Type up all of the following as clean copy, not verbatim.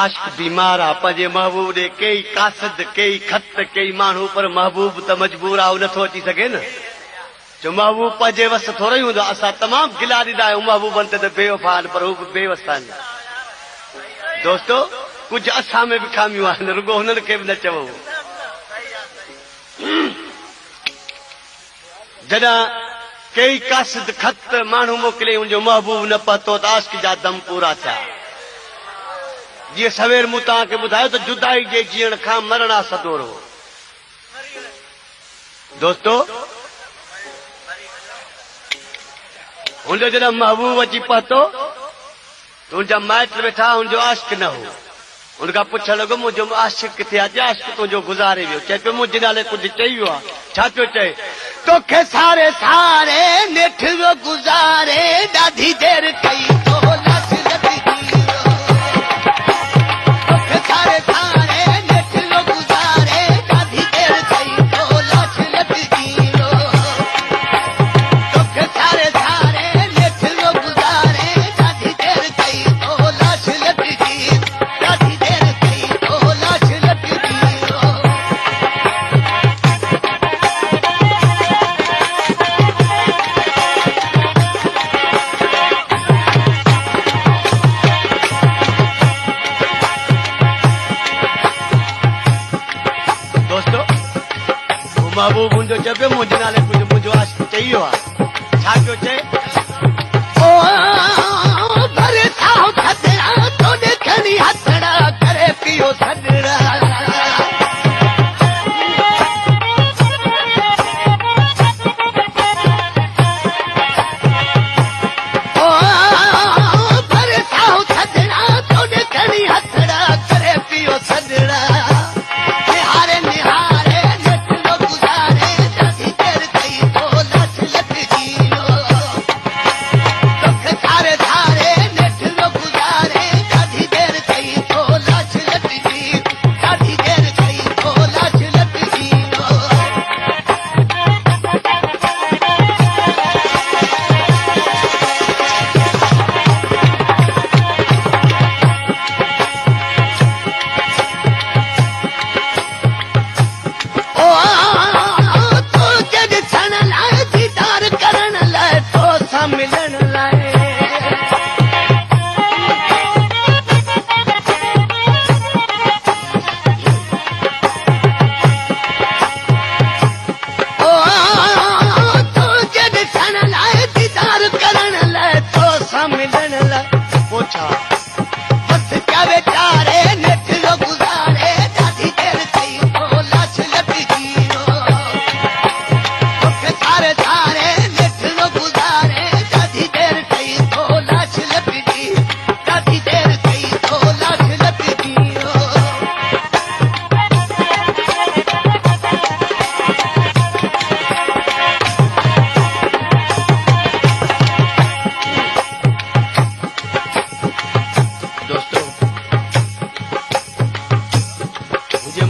आशिक बीमार आ पंहिंजे महबूब ॾे कई कासद कई खत कई माण्हू पर महबूब त मजबूर आहे नथो अची सघे न। जो महबूब पंहिंजे वस थोरो ई हूंदो। असां तमामु गिला ॾींदा आहियूं महबूबनि ते त बेवफ़ा आहिनि पर हू बि बेवस आहिनि। दोस्तो कुझु असां में बि खामियूं आहिनि रुगो हुननि खे बि न चवो। जॾहिं कई कासद खत माण्हू मोकिले उनजो महबूब न पहुतो त आशिक जा दम पूरा थिया। जीअं सवेर मूं तव्हांखे ॿुधायो त जुदाई जे जीअण खां मरण आहे सदोरो। दोस्तो हुनजो जॾहिं महबूब अची पहुतो त हुनजा माइट वेठा हुनजो आशिक न हो। हुनखां पुछण लॻो मुंहिंजो आशिक किथे आहे? आशिक तुंहिंजो गुज़ारे वियो। चए पियो मुंहिंजे नाले कुझु चई वियो आहे। छा पियो चए? तोखे सारे सारे नेठ वियो गुज़ारे ॾाढी देरि कई तो लथ लथ महबूब मुंहिंजो चए पियो मुंहिंजे नाले कुझु मुंहिंजो आशिक चई वियो आहे। छा पियो चए? भरे साओ थदड़ा तोॾे खणी हथड़ा करे पियो थदड़ा। भरे साओ थदड़ा तोॾे खणी हथड़ा करे पियो थदड़ा।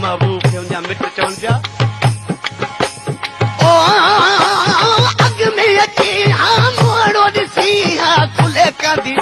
महबूब खे हुनजा मिट चवनि पिया अॻ में अची हा मोड़ो ॾिसी हा खुले कंदी